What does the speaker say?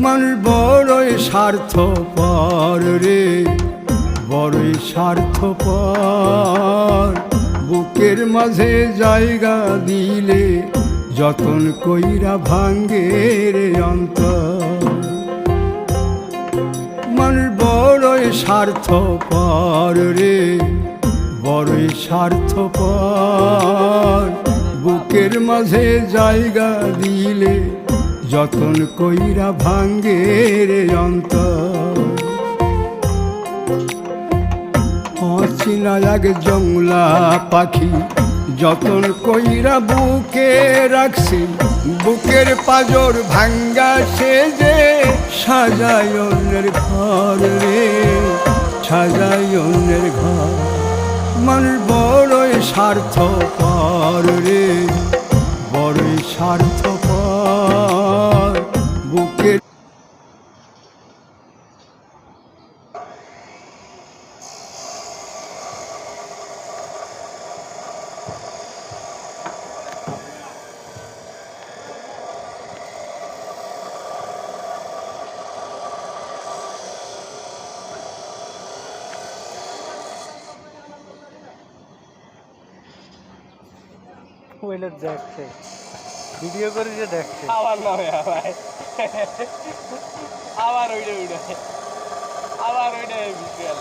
মানুষ বড়ই স্বার্থপর রে, বড়ই স্বার্থপর। বুকের মাঝে জায়গা দিলে যতন কইরা ভাঙ্গে রে অন্তর। মানুষ বড়ই স্বার্থপর রে, বড়ই স্বার্থপর। বুকের মাঝে জায়গা দিলে যতন কইরা ভাঙ্গে রে অন্তর। অচিনা এক জংলা পাখি যতন কইরা বুকে রাখছি, বুকের পাজর ভাঙ্গা সে যে সাজায় অন্যের ঘর রে, সাজায় অন্যের ঘর। মানুষ বড়ই স্বার্থপর রে, বড়ই স্বার্থপর। বুকের ওইটা দেখছে, ভিডিও করে যে দেখছে। আবার না ভাই, আবার ওইটা আবার ওইটা ভিডিও